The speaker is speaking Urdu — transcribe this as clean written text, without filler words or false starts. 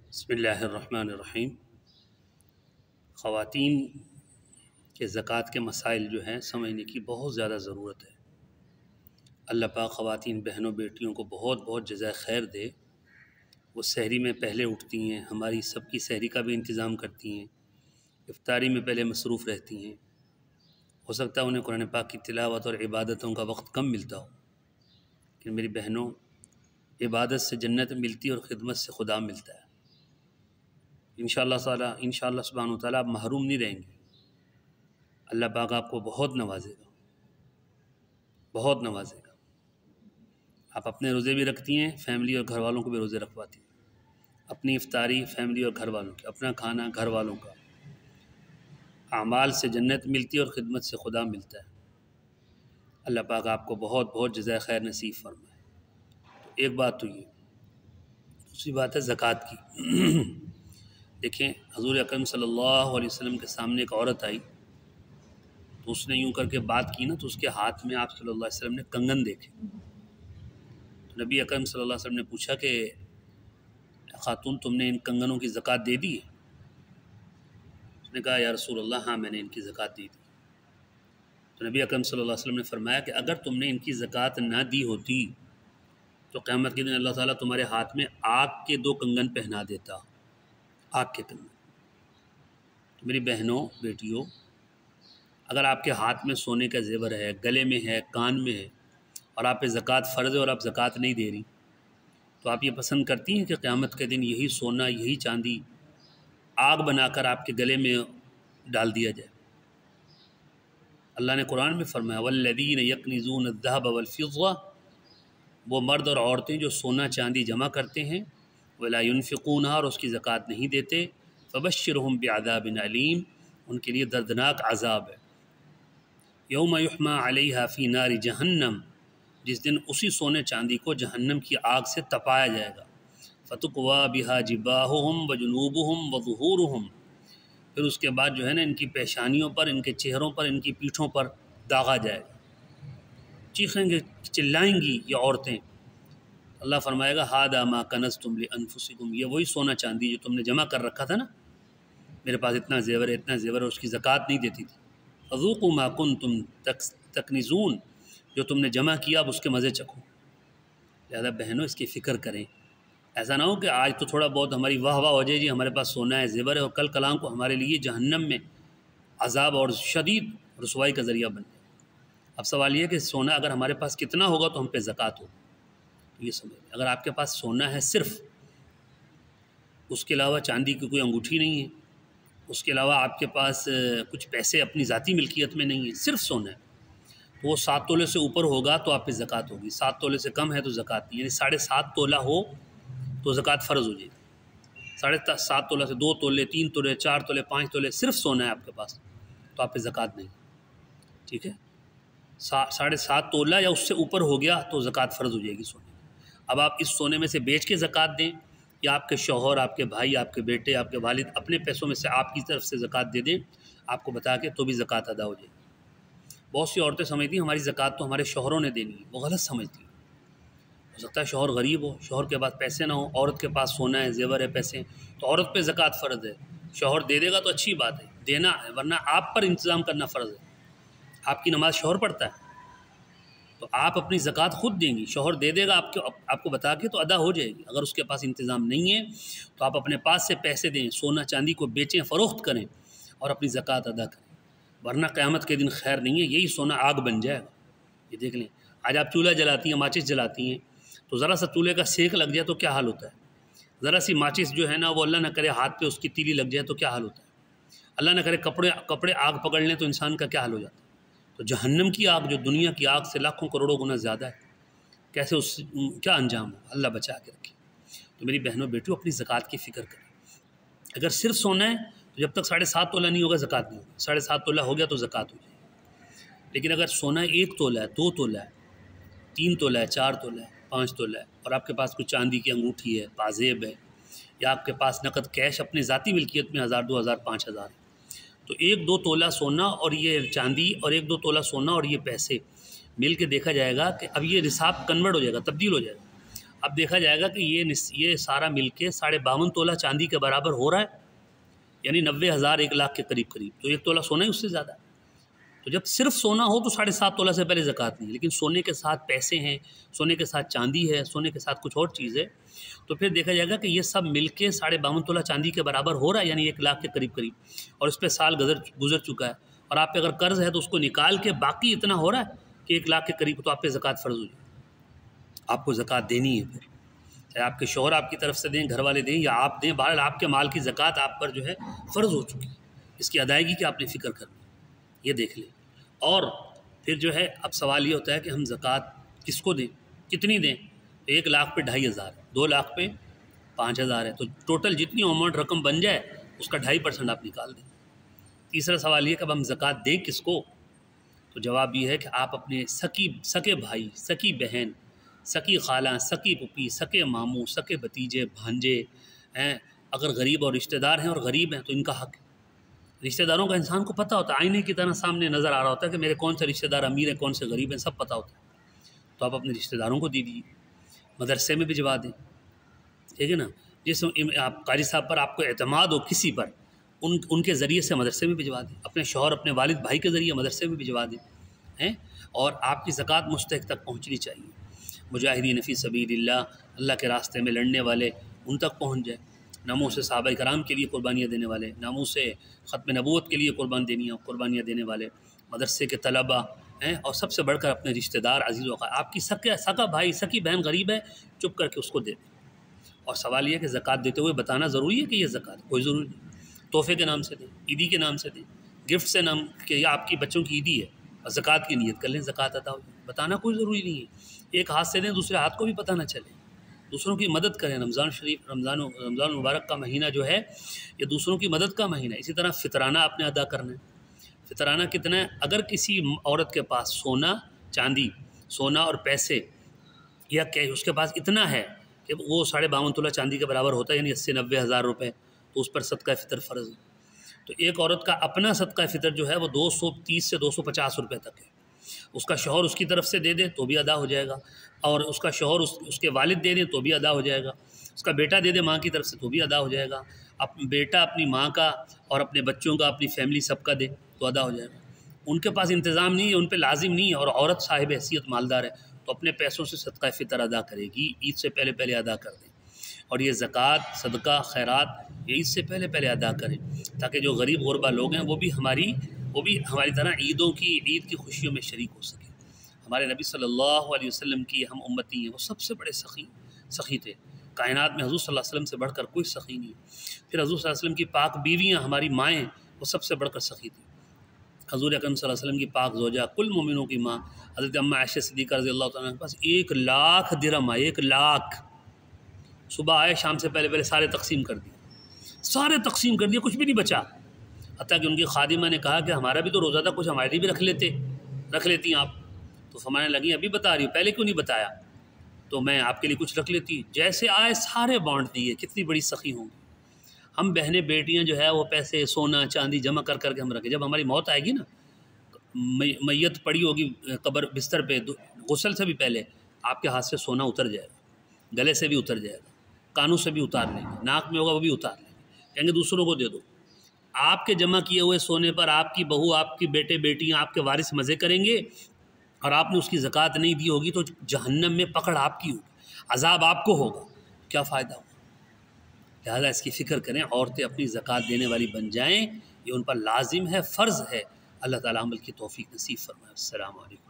بسم اللہ الرحمن الرحیم۔ خواتین کے زکوٰۃ کے مسائل جو ہیں سمجھنے کی بہت زیادہ ضرورت ہے۔ اللہ پاک خواتین بہنوں بیٹیوں کو بہت بہت جزائے خیر دے۔ وہ سحری میں پہلے اٹھتی ہیں، ہماری سب کی سحری کا بھی انتظام کرتی ہیں، افطاری میں پہلے مصروف رہتی ہیں۔ ہو سکتا ہے انہیں قرآن پاک کی تلاوت اور عبادتوں کا وقت کم ملتا ہو، لیکن میری بہنوں، عبادت سے جنت ملتی ہے اور خدمت سے خدا ملتا ہے۔ انشاءاللہ سبحانہ وتعالیٰ آپ محروم نہیں رہیں گی۔ اللہ پاک آپ کو بہت نوازے گا، بہت نوازے گا۔ آپ اپنے روزے بھی رکھتی ہیں، فیملی اور گھر والوں کو بھی روزے رکھواتی ہیں، اپنی افطاری فیملی اور گھر والوں کی، اپنا کھانا گھر والوں کا۔ اعمال سے جنت ملتی ہے اور خدمت سے خدا ملتا ہے۔ اللہ پاک آپ کو بہت بہت جزائے خیر نصیب فرمائے۔ تو ایک بات تو یہ، دوسری بات ہے زکوٰۃ کی۔ دیکھیں، حضور اکرم صلی اللہ علیہ وسلم کے سامنے ایک عورت آئی، تو اس نے یوں کر کے بات کی نا، تو اس کے ہاتھ میں آپ صلی اللہ علیہ وسلم نے کنگن دیکھے۔ تو نبی اکرم صلی اللہ علیہ وسلم نے پوچھا کہ خاتون، تم نے ان کنگنوں کی زکوٰۃ دے دی ہے؟ اس نے کہا یا رسول اللہ، ہاں میں نے ان کی زکوٰۃ دے دی۔ تو نبی اکرم صلی اللہ علیہ وسلم نے فرمایا کہ اگر تم نے ان کی زکوٰۃ نہ دی ہوتی تو قیامت کے دن اللہ تعالیٰ تمہارے ہاتھ میں آگ کے 2 کنگن پہنا دیتا، آگ کے کنگن۔ تو میری بہنوں بیٹیوں، اگر آپ کے ہاتھ میں سونے کا زیور ہے، گلے میں ہے، کان میں ہے، اور آپ پہ زکوٰۃ فرض ہے اور آپ زکوٰۃ نہیں دے رہی، تو آپ یہ پسند کرتی ہیں کہ قیامت کے دن یہی سونا، یہی چاندی آگ بنا کر آپ کے گلے میں ڈال دیا جائے؟ اللہ نے قرآن میں فرمایا والذین یکنزون الذھب والفضہ، وہ مرد اور عورتیں جو سونا چاندی جمع کرتے ہیں، ولا ينفقونها، اور اس کی زکوٰۃ نہیں دیتے، فبشرهم بعذاب علیم، ان کے لیے دردناک عذاب ہے۔ یوم یحمى علیہا فی نار جہنم، جس دن اسی سونے چاندی کو جہنم کی آگ سے تپایا جائے گا۔ فتقوی بها جباہہم وجنوبہم وظہورہم، پھر اس کے بعد جو ہے نا ان کی پیشانیوں پر، ان کے چہروں پر، ان کی پیٹھوں پر داغا جائے گا۔ چیخیں گے، چلائیں گی یہ عورتیں۔ اللہ فرمائے گا ھذا ما کنزتم لانفسکم، یہ وہی سونا چاندی جو تم نے جمع کر رکھا تھا نا، میرے پاس اتنا زیور ہے، اتنا زیور ہے، اس کی زکوٰۃ نہیں دیتی تھی۔ فذوقوا ما کنتم تکنزون، جو تم نے جمع کیا اب اس کے مزے چکھو۔ لہذا بہنوں اس کی فکر کریں، ایسا نہ ہو کہ آج تو تھوڑا بہت ہماری واہ واہ ہو جائے، جی ہمارے پاس سونا ہے، زیور ہے، اور کل کلام کو ہمارے لیے جہنم میں عذاب اور شدید رسوائی کا ذریعہ بن جائے۔ اب سوال یہ ہے کہ سونا اگر ہمارے پاس کتنا ہوگا تو ہم پہ زکوٰۃ ہوگی؟ یہ سمجھ لیں، اگر آپ کے پاس سونا ہے صرف، اس کے علاوہ چاندی کی کوئی انگوٹھی نہیں ہے، اس کے علاوہ آپ کے پاس کچھ پیسے اپنی ذاتی ملکیت میں نہیں ہے، صرف سونا ہے، تو وہ 7 تولے سے اوپر ہوگا تو آپ پہ زکوٰۃ ہوگی، 7 تولے سے کم ہے تو زکوٰۃ نہیں، یعنی 7.5 تولہ ہو تو زکوٰۃ فرض ہو جائے گی۔ 7.5 تولہ سے 2 تولے، 3 تولے، 4 تولے، 5 تولے صرف سونا ہے آپ کے پاس، تو آپ پہ زکوٰۃ نہیں، ٹھیک ہے؟ 7.5 تولہ یا اس سے اوپر ہو گیا تو زکوٰۃ فرض ہو جائے گی سونے میں۔ اب آپ اس سونے میں سے بیچ کے زکوٰۃ دیں، یا آپ کے شوہر، آپ کے بھائی، آپ کے بیٹے، آپ کے والد اپنے پیسوں میں سے آپ کی طرف سے زکوٰۃ دے دیں آپ کو بتا کے، تو بھی زکوٰۃ ادا ہو جائے گی۔ بہت سی عورتیں سمجھتی ہیں ہماری زکوٰۃ تو ہمارے شوہروں نے دینی ہے، وہ غلط سمجھتی ہیں۔ ہو سکتا ہے شوہر غریب ہو، شوہر کے پاس پیسے نہ ہوں، عورت کے پاس سونا ہے، زیور ہے، پیسے ہیں، تو عورت پہ زکوٰۃ فرض ہے۔ شوہر دے دے گا تو اچھی بات ہے، دینا ہے، ورنہ آپ پر انتظام کرنا فرض ہے۔ آپ کی نماز شوہر پڑھتا ہے تو آپ اپنی زکوٰۃ خود دیں گی، شوہر دے دے گا آپ کو بتا کے تو ادا ہو جائے گی۔ اگر اس کے پاس انتظام نہیں ہے تو آپ اپنے پاس سے پیسے دیں، سونا چاندی کو بیچیں، فروخت کریں اور اپنی زکوٰۃ ادا کریں، ورنہ قیامت کے دن خیر نہیں ہے، یہی سونا آگ بن جائے گا۔ یہ دیکھ لیں، آج آپ چولہا جلاتی ہیں، ماچس جلاتی ہیں، تو ذرا سا چولہے کا سینک لگ جائے تو کیا حال ہوتا ہے؟ ذرا سی ماچس جو ہے نا، وہ اللہ نہ کرے ہاتھ پہ اس کی تیلی لگ جائے تو کیا حال ہوتا ہے؟ اللہ نہ کرے کپڑے آگ پکڑ لیں تو انسان کا کیا حال ہو جاتا ہے؟ تو جہنم کی آگ جو دنیا کی آگ سے لاکھوں کروڑوں گنا زیادہ ہے، کیسے کیا انجام ہو؟ اللہ بچا کے رکھے۔ تو میری بہنوں بیٹیوں، اپنی زکوٰۃ کی فکر کریں۔ اگر صرف سونا ہے تو جب تک 7.5 تولہ نہیں ہوگا زکوٰۃ نہیں ہوگی، 7.5 تولہ ہو گیا تو زکوٰۃ ہو جائے گی۔ لیکن اگر سونا 1 تولہ ہے، 2 تولہ ہے، 3 تولہ ہے، 4 تولہ ہے، 5 تولہ ہے، اور آپ کے پاس کوئی چاندی کی انگوٹھی ہے، پازیب ہے، یا آپ کے پاس نقد کیش اپنی ذاتی ملکیت میں 1000، 2000، 5000 ہے، تو 1-2 تولہ سونا اور یہ چاندی، اور 1-2 تولہ سونا اور یہ پیسے مل کے دیکھا جائے گا کہ اب یہ نصاب کنورٹ ہو جائے گا، تبدیل ہو جائے گا۔ اب دیکھا جائے گا کہ یہ سارا مل کے 52.5 تولہ چاندی کے برابر ہو رہا ہے، یعنی 90,000 1 لاکھ کے قریب قریب، تو 1 تولہ سونا ہی اس سے زیادہ ہے۔ تو جب صرف سونا ہو تو 7.5 تولہ سے پہلے زکوٰۃ نہیں، لیکن سونے کے ساتھ پیسے ہیں، سونے کے ساتھ چاندی ہے، سونے کے ساتھ کچھ اور چیز ہے، تو پھر دیکھا جائے گا کہ یہ سب مل کے 52.5 تولہ چاندی کے برابر ہو رہا ہے، یعنی 1 لاکھ کے قریب قریب، اور اس پہ سال گزر چکا ہے، اور آپ پہ اگر قرض ہے تو اس کو نکال کے باقی اتنا ہو رہا ہے کہ 1 لاکھ کے قریب، تو آپ پہ زکوٰۃ فرض ہوئی، آپ کو زکوٰۃ دینی ہے۔ پھر چاہے آپ کے شوہر آپ کی طرف سے دیں، گھر والے دیں یا آپ دیں، بہرحال آپ کے مال کی زکوٰۃ آپ پر جو ہے فرض ہو چکی ہے، اس کی ادائیگی کی آپ نے فکر کرنی ہے، یہ دیکھ لیں۔ اور پھر جو ہے اب سوال یہ ہوتا ہے کہ ہم زکوٰۃ کس کو دیں، کتنی دیں؟ 1 لاکھ پہ 2,500 ہے، 2 لاکھ پہ 5,000 ہے، تو ٹوٹل جتنی اماؤنٹ رقم بن جائے اس کا 2.5% آپ نکال دیں۔ تیسرا سوال یہ کہ اب ہم زکوٰۃ دیں کس کو؟ تو جواب یہ ہے کہ آپ اپنے سکے بھائی، سکی بہن، سکی خالہ، سکی پھوپھی، سکے ماموں، سکے بھتیجے، بھانجے ہیں، اگر غریب اور رشتہ دار ہیں اور غریب ہیں تو ان کا حق ہے۔ رشتہ داروں کا انسان کو پتہ ہوتا ہے، آئینے کی طرح سامنے نظر آ رہا ہوتا ہے کہ میرے کون سے رشتہ دار امیر ہیں، کون سے غریب ہیں، سب پتہ ہوتا ہے، تو آپ اپنے رشتہ داروں کو دیجیے، مدرسے میں بھجوا دیں، ٹھیک ہے نا، جس آپ قاری صاحب پر آپ کو اعتماد ہو کسی پر، ان کے ذریعے سے مدرسے میں بھجوا دیں، اپنے شوہر اپنے والد بھائی کے ذریعے مدرسے میں بھجوا دیں ہیں، اور آپ کی زکوٰۃ مستحق تک پہنچنی چاہیے۔ مجاہدین فی سبیل اللہ کے راستے میں لڑنے والے ان تک پہنچ جائے، ناموس سے صحابہ کرام کے لیے قربانیاں دینے والے، ناموس سے ختم نبوت کے لیے قربانیاں دینے والے، مدرسے کے طلباء ہیں، اور سب سے بڑھ کر اپنے رشتہ دار عزیز و آپ کی سکا بھائی سکی بہن غریب ہے، چپ کر کے اس کو دے دیں۔ اور سوال یہ ہے کہ زکوٰۃ دیتے ہوئے بتانا ضروری ہے کہ یہ زکوٰۃ، کوئی ضروری نہیں، تحفے کے نام سے دیں، عیدی کے نام سے دیں، گفٹ سے نام کہ یہ آپ کی بچوں کی عیدی ہے اور زکوٰۃ کی نیت کر لیں، زکوٰۃ ادا ہو جائے، بتانا کوئی ضروری نہیں ہے۔ ایک ہاتھ سے دیں، دوسرے ہاتھ کو بھی پتہ نہ چلے، دوسروں کی مدد کریں۔ رمضان مبارک کا مہینہ جو ہے یہ دوسروں کی مدد کا مہینہ ہے۔ اسی طرح فطرانہ آپ نے ادا کرنا ہے۔ فطرانہ کتنا ہے؟ اگر کسی عورت کے پاس سونا چاندی، سونا اور پیسے یا کیش اس کے پاس اتنا ہے کہ وہ 52.5 تولہ چاندی کے برابر ہوتا ہے، یعنی 80-90 ہزار روپے، تو اس پر صدقہ فطر فرض ہے۔ تو ایک عورت کا اپنا صدقہ فطر جو ہے وہ 230 سے 250 روپے تک ہے، اس کا شوہر اس کی طرف سے دے دے تو بھی ادا ہو جائے گا، اور اس کا شوہر اس کے والد دے دیں تو بھی ادا ہو جائے گا، اس کا بیٹا دے دے ماں کی طرف سے تو بھی ادا ہو جائے گا، بیٹا اپنی ماں کا اور اپنے بچوں کا، اپنی فیملی سب کا دے تو ادا ہو جائے گا۔ ان کے پاس انتظام نہیں ہے، ان پہ لازم نہیں ہے، اور عورت صاحب حیثیت مالدار ہے تو اپنے پیسوں سے صدقہ فطر ادا کرے گی، عید سے پہلے ادا کر دیں، اور یہ زکوٰۃ صدقہ خیرات یہ عید سے پہلے ادا کریں، تاکہ جو غریب غربا لوگ ہیں وہ بھی ہماری طرح عید کی خوشیوں میں شریک ہو سکیں۔ ہمارے نبی صلی اللہ علیہ وسلم کی ہم امتی ہیں، وہ سب سے بڑے سخی تھے، کائنات میں حضور صلی اللہ علیہ وسلم سے بڑھ کر کوئی سخی نہیں۔ پھر حضور صلی اللہ علیہ وسلم کی پاک بیویاں ہماری مائیں، وہ سب سے بڑھ کر سخی تھیں۔ حضور اکرم صلی اللہ علیہ وسلم کی پاک زوجہ، کل مومنوں کی ماں حضرت اماں عائشہ صدیقہ رضی اللہ تعالیٰ عنہ کے پاس 1 لاکھ درہم آئے، 1 لاکھ، صبح آئے شام سے پہلے سارے تقسیم کر دیے، کچھ بھی نہیں بچا، حتیٰ کہ ان کی خادمہ نے کہا کہ ہمارا بھی تو روزہ تھا، کچھ ہمارے لیے بھی رکھ لیتی آپ، تو فرمانے لگی ابھی بتا رہی ہوں، پہلے کیوں نہیں بتایا؟ تو میں آپ کے لیے کچھ رکھ لیتی، جیسے آئے سارے بانٹ دیے۔ کتنی بڑی سخی ہوں گی ہم بہنیں بیٹیاں جو ہے وہ پیسے سونا چاندی جمع کر کے ہم رکھیں، جب ہماری موت آئے گی نا، میت پڑی ہوگی قبر بستر پہ، غسل سے بھی پہلے آپ کے ہاتھ سے سونا اتر جائے گا، گلے سے بھی اتر جائے گا، کانوں سے بھی اتار لیں گے، ناک میں ہوگا وہ بھی اتار لیں گے، کہیں گے دوسروں کو دے دو۔ آپ کے جمع کیے ہوئے سونے پر آپ کی بہو، آپ کی بیٹے بیٹیاں، آپ کے وارث مزے کریں گے، اور آپ نے اس کی زکوٰۃ نہیں دی ہوگی تو جہنم میں پکڑ آپ کی ہوگی، عذاب آپ کو ہوگا، کیا فائدہ ہوگا؟ لہٰذا اس کی فکر کریں، عورتیں اپنی زکوٰۃ دینے والی بن جائیں، یہ ان پر لازم ہے، فرض ہے۔ اللہ تعالیٰ عمل کی توفیق نصیب فرمائے۔ السلام علیکم۔